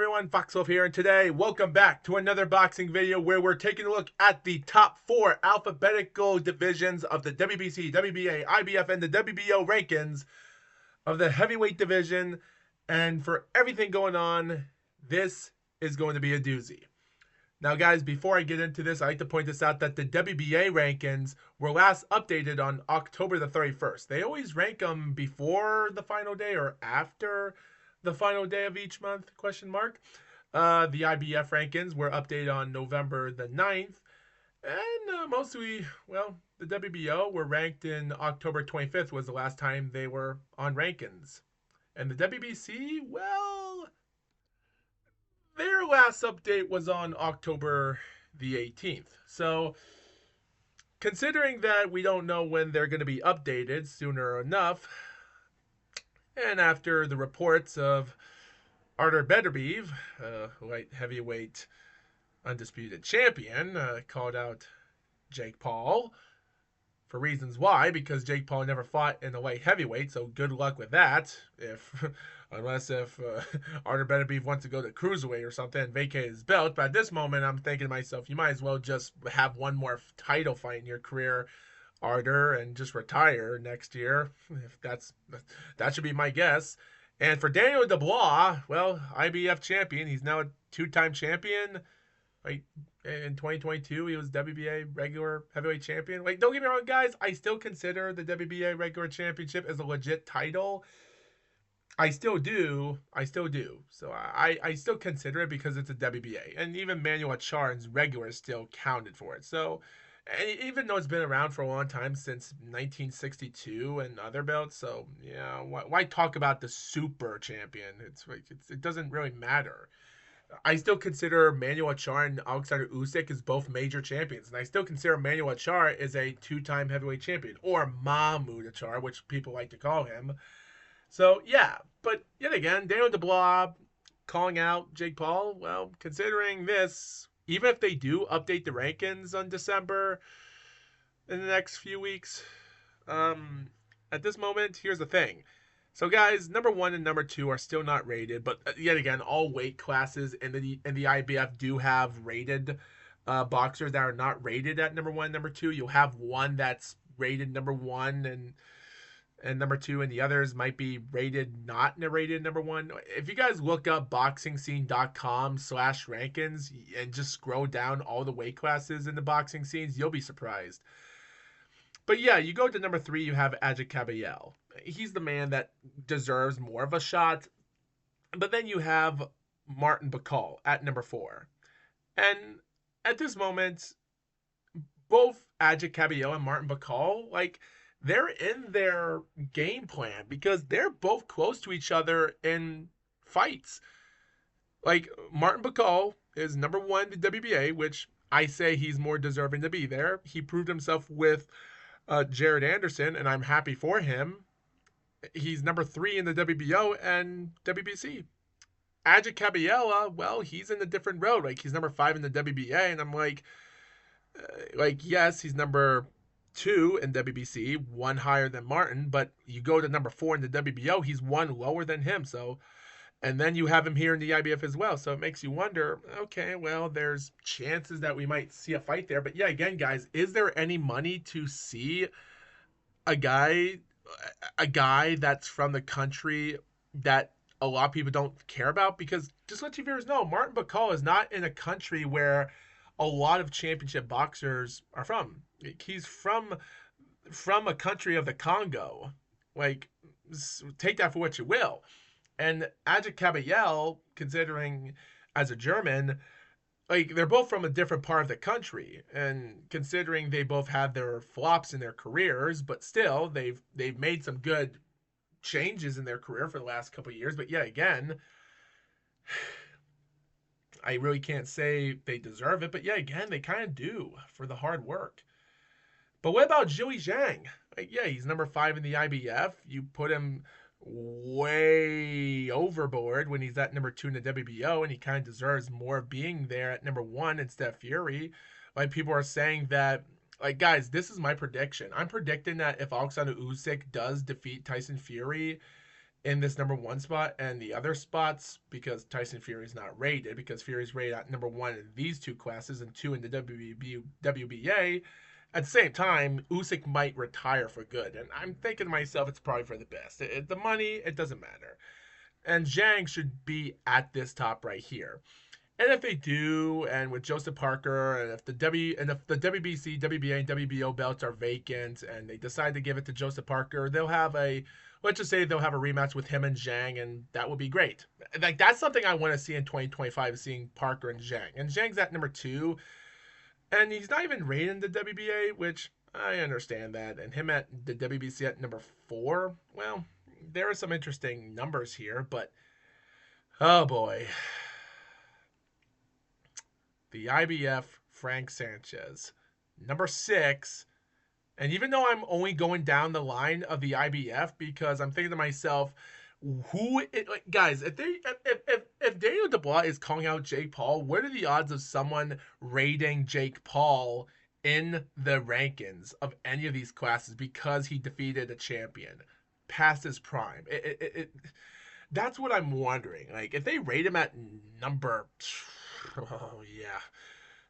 everyone, Foxwolf here, and today, welcome back to another boxing video where we're taking a look at the top 4 alphabetical divisions of the WBC, WBA, IBF, and the WBO rankings of the heavyweight division. And for everything going on, this is going to be a doozy. Now, guys, before I get into this, I like to point this out that the WBA rankings were last updated on October the 31st. They always rank them before the final day or after the final day of each month, question mark. The IBF rankings were updated on November the 9th. And mostly, well, the WBO were ranked in October 25th was the last time they were on rankings. And the WBC, well, their last update was on October the 18th. So, considering that we don't know when they're going to be updated sooner enough, and after the reports of Artur Beterbiev, light heavyweight undisputed champion, called out Jake Paul for reasons why, because Jake Paul never fought in the light heavyweight, so good luck with that. Unless Artur Beterbiev wants to go to cruiserweight or something and vacate his belt. But at this moment, I'm thinking to myself, you might as well just have one more title fight in your career, Artur, and just retire next year. If that should be my guess. And for Daniel Dubois, well, IBF champion. He's now a 2-time champion. Like in 2022, he was WBA regular heavyweight champion. Like, don't get me wrong, guys. I still consider the WBA regular championship as a legit title. I still do. So I still consider it because it's a WBA. And even Manuel Charn's regular still counted for it. So, and even though it's been around for a long time, since 1962 and other belts, so yeah, why talk about the super champion? It doesn't really matter. I still consider Manuel Charr and Alexander Usyk as both major champions, and I still consider Manuel Charr as a 2-time heavyweight champion, or Mahmoud Achar, which people like to call him. So yeah, but yet again, Daniel Dubois calling out Jake Paul. Well, considering this, even if they do update the rankings on December in the next few weeks, at this moment, here's the thing. So guys, number 1 and number 2 are still not rated, but yet again, all weight classes in the IBF do have rated boxers that are not rated at number 1 and number 2. You'll have one that's rated number 1 and number 2, and the others might be rated not rated number 1. If you guys look up boxingscene.com/rankings and just scroll down all the weight classes in the boxing scenes, you'll be surprised. But yeah, you go to number 3, you have Ajit Kabayel. He's the man that deserves more of a shot. But then you have Martin Bakal at number 4. And at this moment, both Ajit Kabayel and Martin Bakal, like, they're in their game plan because they're both close to each other in fights. Like, Martin Bakal is number 1 in the WBA, which I say he's more deserving to be there. He proved himself with Jared Anderson, and I'm happy for him. He's number 3 in the WBO and WBC. Ajit Kabayel, well, he's in a different road. Like, he's number 5 in the WBA, and I'm like, yes, he's number 2 in WBC, 1 higher than Martin, but you go to number 4 in the WBO, he's 1 lower than him. So, and then you have him here in the IBF as well. So it makes you wonder, okay, well, there's chances that we might see a fight there. But yeah, again, guys, is there any money to see a guy that's from the country that a lot of people don't care about? Because just let you viewers know, Martin Bakal is not in a country where a lot of championship boxers are from. He's from a country of the Congo. Like, take that for what you will. And Ajit Kabayel, considering as a German, like, they're both from a different part of the country. And considering they both have their flops in their careers, but still, they've made some good changes in their career for the last couple of years. But yeah, again, I really can't say they deserve it, but yeah, again, they kind of do for the hard work. But what about Zhilei Zhang? Like, yeah, he's number 5 in the IBF. You put him way overboard when he's at number 2 in the WBO, and he kind of deserves more of being there at number 1 instead of Fury. Like, people are saying that, like, guys, this is my prediction. I'm predicting that if Alexander Usyk does defeat Tyson Fury in this number 1 spot, and the other spots, because Tyson Fury's not rated, because Fury's rated at number 1 in these 2 classes and 2 in the WBA. At the same time, Usyk might retire for good, and I'm thinking to myself, it's probably for the best. The money, it doesn't matter. And Zhang should be at this top right here. And if they do, and with Joseph Parker, and if the WBC, WBA, and WBO belts are vacant, and they decide to give it to Joseph Parker, they'll have let's just say they'll have a rematch with him and Zhang, and that would be great. Like, that's something I want to see in 2025, seeing Parker and Zhang. And Zhang's at number 2, and he's not even rated in the WBA, which I understand that. And him at the WBC at number 4, well, there are some interesting numbers here, but oh boy. The IBF Frank Sanchez, number 6. And even though I'm only going down the line of the IBF, because I'm thinking to myself, guys, if Daniel Dubois is calling out Jake Paul, what are the odds of someone rating Jake Paul in the rankings of any of these classes because he defeated a champion past his prime? That's what I'm wondering. Like, if they rate him at number, oh yeah,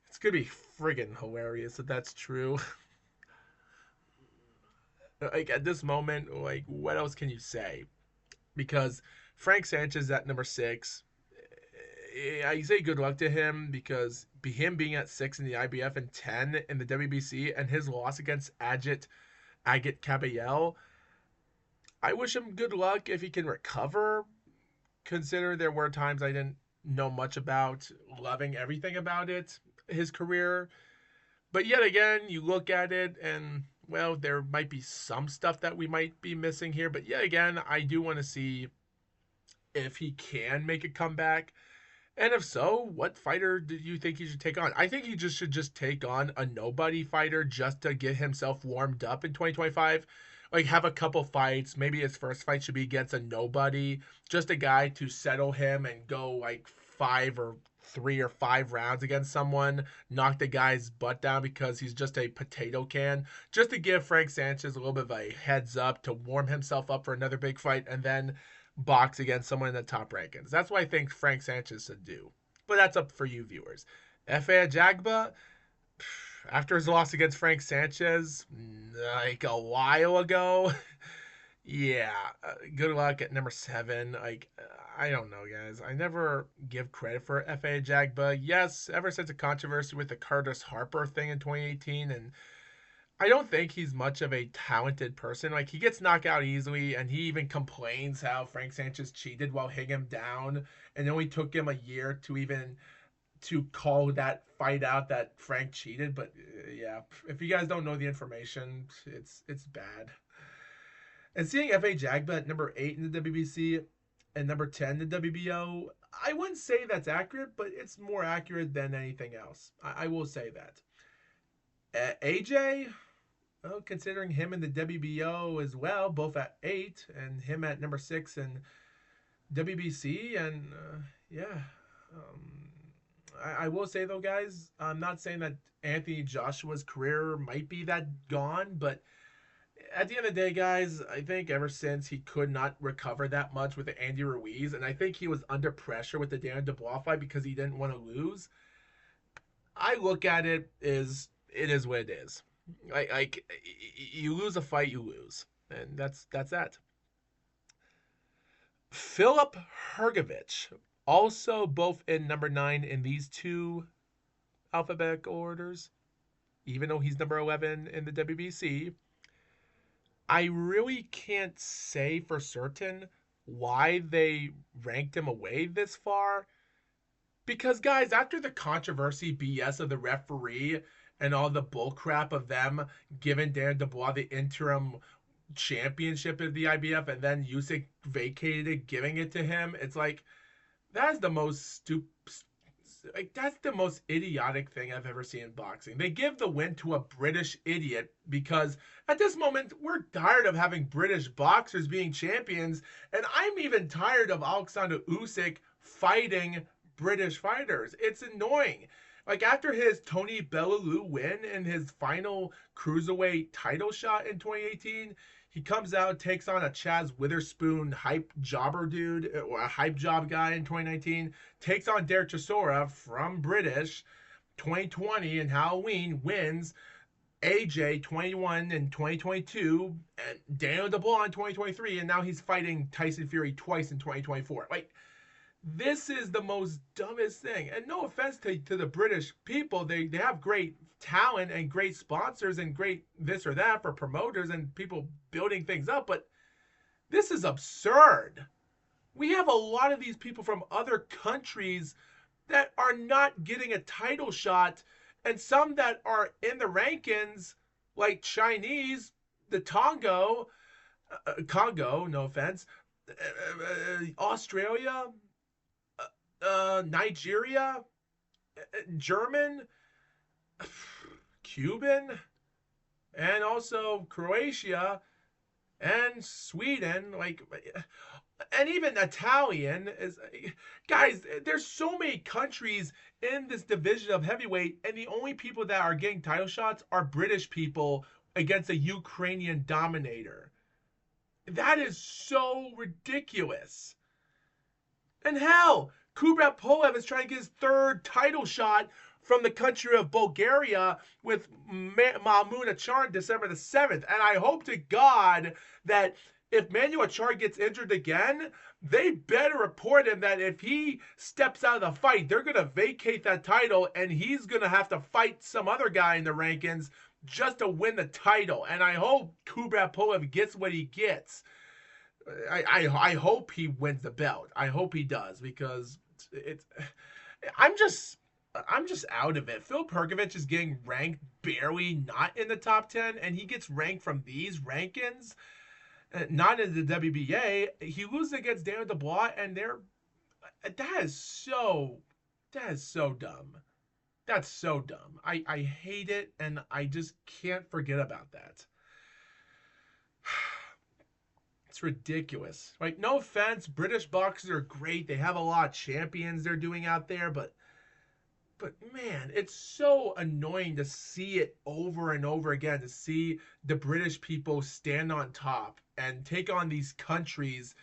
it's gonna be friggin' hilarious if that's true. Like, at this moment, like, what else can you say? Because Frank Sanchez at number 6, I say good luck to him, because him being at 6 in the IBF and 10 in the WBC, and his loss against Agit Kabayel, I wish him good luck if he can recover, consider there were times I didn't know much about, loving everything about it, his career. But yet again, you look at it and, well, there might be some stuff that we might be missing here. But yet again, I do want to see if he can make a comeback. And if so, what fighter do you think he should take on? I think he should just take on a nobody fighter just to get himself warmed up in 2025. Like, have a couple fights. Maybe his first fight should be against a nobody. Just a guy to settle him and go like 3 or 5 rounds against someone. Knock the guy's butt down because he's just a potato can. Just to give Frank Sanchez a little bit of a heads up to warm himself up for another big fight, and then box against someone in the top rankings. That's what I think Frank Sanchez should do. But that's up for you viewers. Efe Ajagba, after his loss against Frank Sanchez, like a while ago, yeah, good luck at number 7. Like, I don't know, guys. I never give credit for Efe Ajagba. Yes, ever since the controversy with the Curtis Harper thing in 2018, and I don't think he's much of a talented person. Like, he gets knocked out easily, and he even complains how Frank Sanchez cheated while hitting him down, and it only took him a year to call that fight out that Frank cheated. But yeah, if you guys don't know the information, it's bad. And seeing Efe Ajagba at number 8 in the WBC and number 10 in the WBO, I wouldn't say that's accurate, but it's more accurate than anything else. I will say that. AJ, well, considering him in the WBO as well, both at 8, and him at number 6 in WBC, and yeah. I will say, though, guys, I'm not saying that Anthony Joshua's career might be that gone, but at the end of the day, guys, I think ever since he could not recover that much with the Andy Ruiz, and I think he was under pressure with the Daniel Dubois fight because he didn't want to lose, I look at it as it is what it is. Like, you lose a fight, you lose. And that's that. Filip Hrgović, also both in number 9 in these 2 alphabetical orders, even though he's number 11 in the WBC. I really can't say for certain why they ranked him away this far. Because, guys, after the controversy BS of the referee and all the bullcrap of them giving Dan Dubois the interim championship of the IBF and then Usyk vacated it, giving it to him, it's like, that's the most that's the most idiotic thing I've ever seen in boxing. They give the win to a British idiot because at this moment, we're tired of having British boxers being champions, and I'm even tired of Alexander Usyk fighting British fighters. It's annoying. Like, after his Tony Bellew win in his final cruiserweight title shot in 2018, He comes out, takes on a Chaz Witherspoon hype jobber dude, or a hype job guy in 2019. Takes on Derek Chisora from British 2020 in Halloween, wins. AJ 21 in 2022, and Daniel DeBlanc in 2023, and now he's fighting Tyson Fury twice in 2024. Like, this is the most dumbest thing. And no offense to the British people, they have great talent and great sponsors and great this or that for promoters and people building things up, but this is absurd. We have a lot of these people from other countries that are not getting a title shot, and some that are in the rankings, like Chinese, the Congo, no offense, Australia, Nigeria, German, Cuban, and also Croatia and Sweden, like, and even Italian is, guys, there's so many countries in this division of heavyweight, and the only people that are getting title shots are British people against a Ukrainian dominator. That is so ridiculous. And hell, Kubrat Pulev is trying to get his third title shot from the country of Bulgaria with Mahmoud Achar December the 7th. And I hope to God that if Manuel Achar gets injured again, they better report him that if he steps out of the fight, they're going to vacate that title and he's going to have to fight some other guy in the rankings just to win the title. And I hope Kubrat Pulev gets what he gets. I hope he wins the belt. I hope he does, because I'm just out of it. Phil Perkovich is getting ranked barely not in the top 10, and he gets ranked from these rankings, not in the WBA. He loses against Daniel DeBlanc, and that is so dumb. That's so dumb. I hate it, and I just can't forget about that. It's ridiculous. Like, no offense, British boxers are great. They have a lot of champions they're doing out there, but man, it's so annoying to see it over and over again, to see the British people stand on top and take on these countries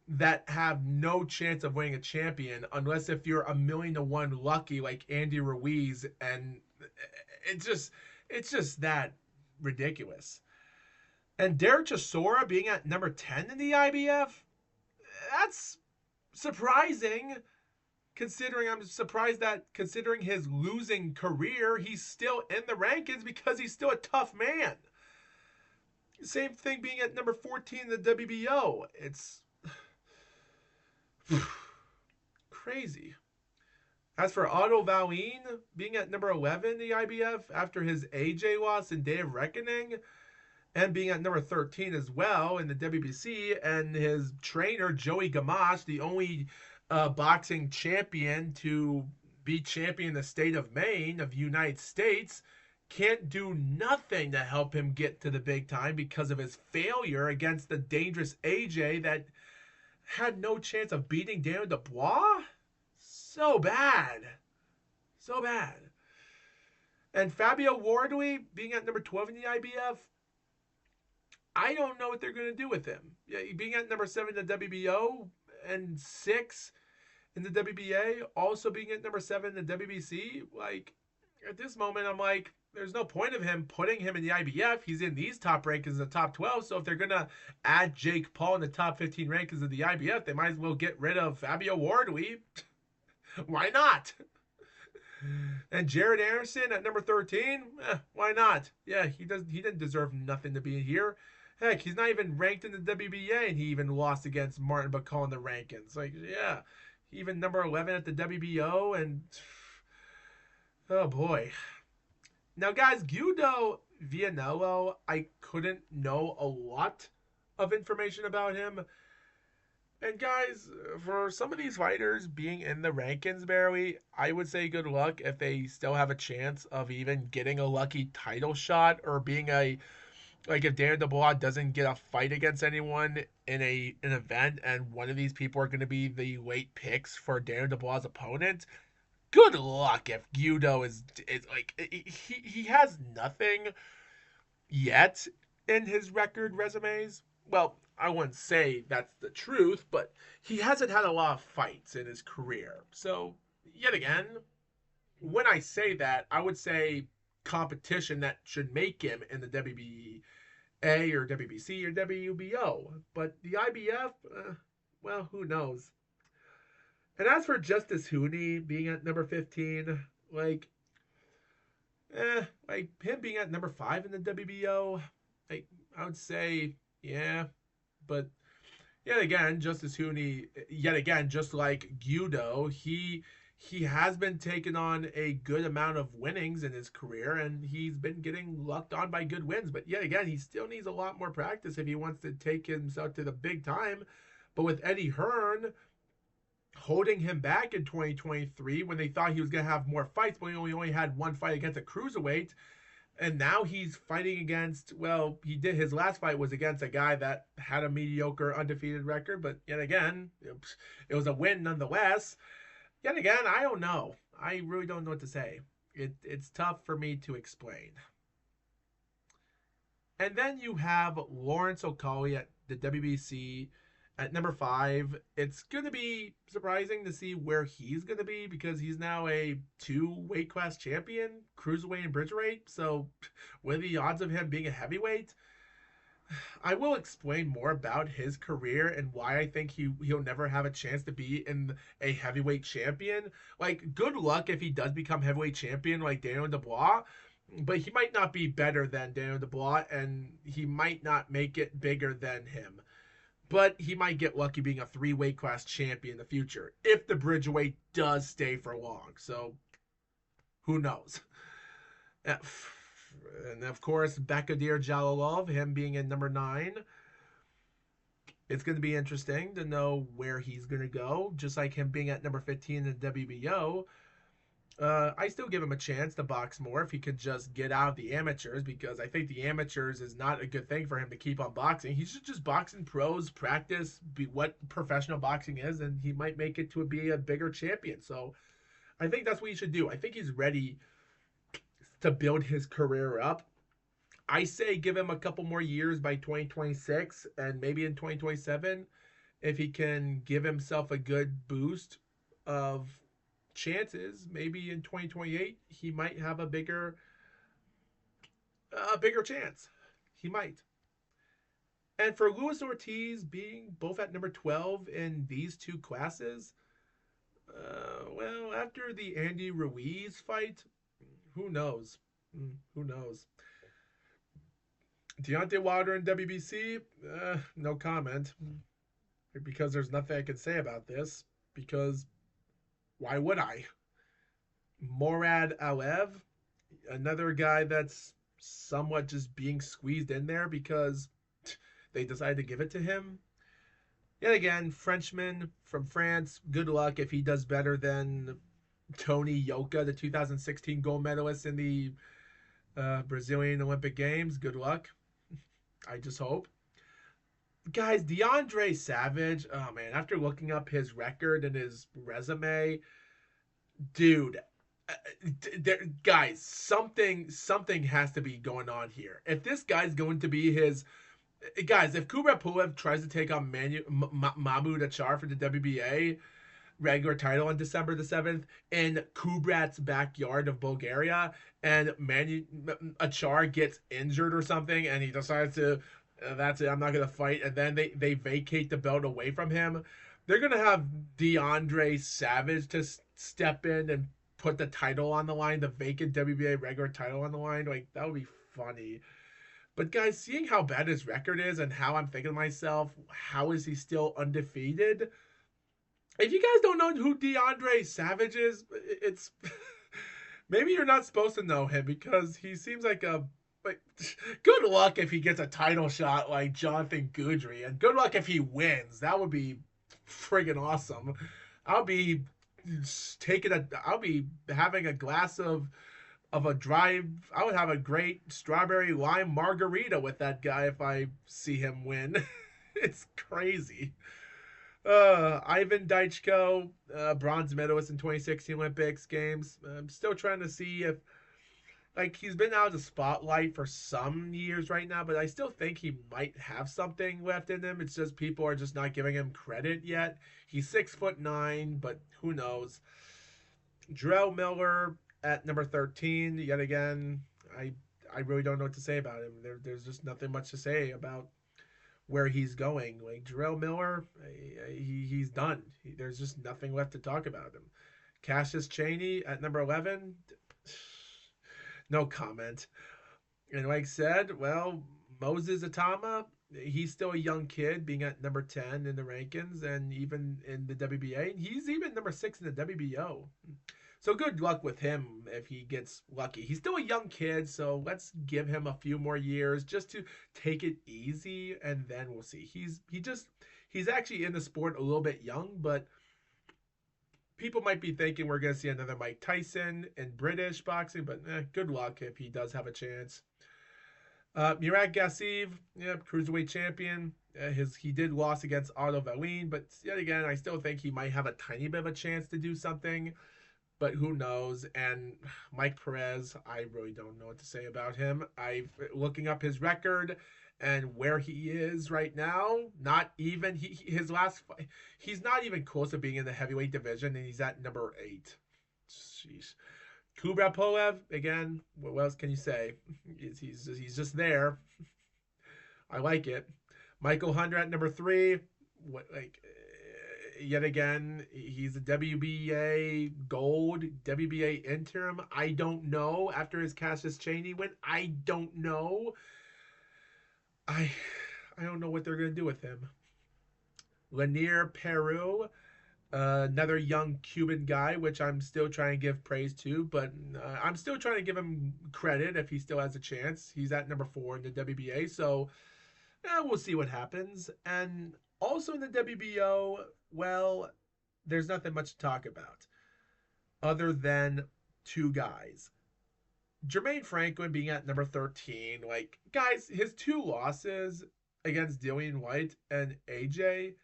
that have no chance of winning a champion unless if you're 1,000,000 to 1 lucky like Andy Ruiz, and it's just that ridiculous. And Derek Chisora being at number 10 in the IBF, that's surprising. I'm surprised that, considering his losing career, he's still in the rankings because he's still a tough man. Same thing being at number 14 in the WBO. It's crazy. As for Otto Wallin being at number 11 in the IBF after his AJ loss in Day of Reckoning, and being at number 13 as well in the WBC, and his trainer Joey Gamache, the only boxing champion to be champion in the state of Maine of the United States, can't do nothing to help him get to the big time because of his failure against the dangerous AJ that had no chance of beating Daniel DeBlanc. So bad. And Fabio Wardley being at number 12 in the IBF, I don't know what they're going to do with him. Yeah, being at number 7 in the WBO and 6 in the WBA, also being at number 7 in the WBC. Like, at this moment, I'm like, there's no point of him putting him in the IBF. He's in these top rankings in the top 12. So if they're going to add Jake Paul in the top 15 rankings of the IBF, they might as well get rid of Fabio Wardley. Why not? And Jared Anderson at number 13, why not? Yeah, he didn't deserve nothing to be here. Heck, he's not even ranked in the WBA, and he even lost against Martin Bacall in the rankings. Like, yeah, even number 11 at the WBO, and oh boy. Now, guys, Guido Vianello, I couldn't know a lot of information about him. And guys, for some of these fighters being in the rankings barely, I would say good luck if they still have a chance of even getting a lucky title shot, or being like if Daniel DeBlanc doesn't get a fight against anyone in an event, and one of these people are going to be the late picks for Daniel DeBlanc's opponent. Good luck if Guido is like, he has nothing yet in his record resumes. Well, I wouldn't say that's the truth, but he hasn't had a lot of fights in his career. So, yet again, when I say that, I would say competition that should make him in the WBA or WBC or WBO. But the IBF, well, who knows? And as for Justice Hooney being at number 15, like him being at number 5 in the WBO, like I would say, yeah, but yet again, Justice Hooney, yet again, just like Guido, he has been taking on a good amount of winnings in his career, and he's been getting lucked on by good wins. But yet again, he still needs a lot more practice if he wants to take himself to the big time. But with Eddie Hearn holding him back in 2023 when they thought he was going to have more fights, but he only had one fight against a cruiserweight. And now he's fighting against, well, his last fight was against a guy that had a mediocre undefeated record, but yet again, it was a win nonetheless. Yet again, I don't know. I really don't know what to say. It's tough for me to explain. And then you have Lawrence Okolie at the WBC at number 5. It's going to be surprising to see where he's going to be because he's now a 2 weight class champion, cruiserweight and bridgerweight. So what are the odds of him being a heavyweight? I will explain more about his career and why I think he'll never have a chance to be in a heavyweight champion. Like, good luck if he does become heavyweight champion like Daniel Dubois, but he might not be better than Daniel Dubois, and he might not make it bigger than him. But he might get lucky being a 3 weight class champion in the future if the bridgerweight does stay for long. So, who knows? And of course, Bekadir Jalolov, him being in number 9. It's going to be interesting to know where he's going to go, just like him being at number 15 in the WBO. I still give him a chance to box more if he could just get out of the amateurs, because I think the amateurs is not a good thing for him to keep on boxing. He should just box in pros, practice what professional boxing is, and he might make it to be a bigger champion. So I think that's what he should do. I think he's ready to build his career up. I say give him a couple more years by 2026 and maybe in 2027 if he can give himself a good boost of chances. Maybe in 2028 he might have a bigger chance. He might. And for Luis Ortiz being both at number 12 in these 2 classes, well, after the Andy Ruiz fight, who knows? Who knows? Deontay Wilder in WBC, no comment. Because there's nothing I can say about this. Because why would I? Morad Alev, another guy that's somewhat just being squeezed in there because they decided to give it to him. Yet again, Frenchman from France, good luck if he does better than Tony Yoka, the 2016 gold medalist in the Brazilian Olympic Games. Good luck. I just hope. Guys, DeAndre Savage, oh man, after looking up his record and his resume, dude, guys, something has to be going on here. If this guy's going to be his... Guys, if Kubrat Pulev tries to take on Mahmoud Achar for the WBA regular title on December the 7th in Kubrat's backyard of Bulgaria, and Achar gets injured or something, and he decides to, that's it, I'm not going to fight, and then they vacate the belt away from him, they're going to have DeAndre Savage to step in and put the title on the line, the vacant WBA regular title on the line. Like, that would be funny. But guys, seeing how bad his record is and how I'm thinking to myself, how is he still undefeated? If you guys don't know who DeAndre Savage is, it's maybe you're not supposed to know him because he seems like good luck if he gets a title shot like Jonathan Goudry, and good luck if he wins. That would be friggin' awesome. I'll be having a glass of a dry, I would have a great strawberry lime margarita with that guy if I see him win. It's crazy. Ivan Daichko, bronze medalist in 2016 Olympics Games. I'm still trying to see if like he's been out of the spotlight for some years right now, but I still think he might have something left in him. It's just people are just not giving him credit yet. He's 6'9", but who knows? Drell Miller at number 13, yet again. I really don't know what to say about him. There's just nothing much to say about where he's going. Like Jarrell Miller, he's done. There's just nothing left to talk about him. Cassius Chaney at number 11, no comment. And like I said, well, Moses Atama, he's still a young kid, being at number 10 in the rankings, and even in the WBA. He's even number 6 in the WBO. So good luck with him if he gets lucky. He's still a young kid, so let's give him a few more years just to take it easy, and then we'll see. He's actually in the sport a little bit young, but people might be thinking we're going to see another Mike Tyson in British boxing, but good luck if he does have a chance. Murat Gassiv, cruiserweight champion. He did lose against Otto Valine, but yet again, I still think he might have a tiny bit of a chance to do something. But who knows? And Mike Perez, I really don't know what to say about him. Looking up his record and where he is right now, not even his last fight, he's not even close to being in the heavyweight division, and he's at number 8. Jeez. Kubrat Pulev, again, what else can you say? He's just there. I like it. Michael Hunter at number 3. Yet again, he's a WBA gold, WBA interim. I don't know. After his Cassius Chaney win, I don't know. I don't know what they're going to do with him. Lanier Peru, another young Cuban guy, which I'm still trying to give praise to, but I'm still trying to give him credit if he still has a chance. He's at number 4 in the WBA, so we'll see what happens. And also in the WBO, well, there's nothing much to talk about other than 2 guys. Jermaine Franklin being at number 13. Like, guys, his 2 losses against Dillian White and AJ,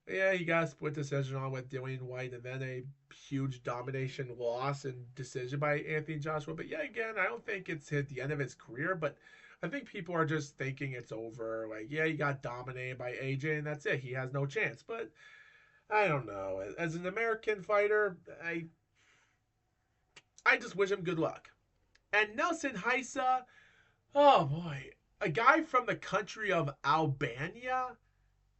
he got a split decision on with Dillian White and then a huge domination loss and decision by Anthony Joshua. But again, I don't think it's hit the end of his career, but I think people are just thinking it's over. Like, he got dominated by AJ and that's it. He has no chance. But I don't know. As an American fighter, I just wish him good luck. And Nelson Heisa, oh boy, a guy from the country of Albania,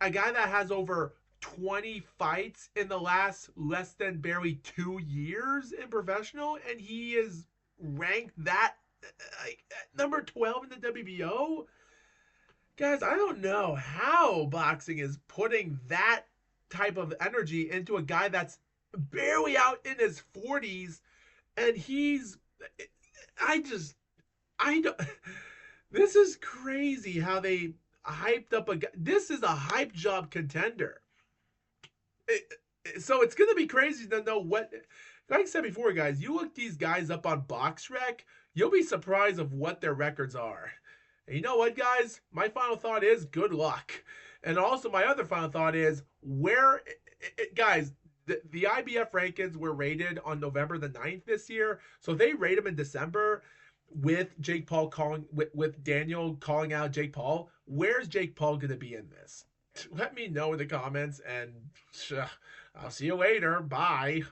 a guy that has over 20 fights in the last less than barely 2 years in professional, and he is ranked that at number 12 in the WBO. Guys, I don't know how boxing is putting that type of energy into a guy that's barely out in his 40s, and I don't. This is crazy how they hyped up a guy. This is a hype job contender. So it's going to be crazy to know what. Like I said before, guys, you look these guys up on BoxRec, you'll be surprised of what their records are. And you know what, guys? My final thought is good luck. And also my other final thought is guys, the IBF rankings were rated on November the 9th this year. So they rate them in December with Jake Paul with Daniel calling out Jake Paul. Where's Jake Paul going to be in this? Let me know in the comments, and I'll see you later. Bye.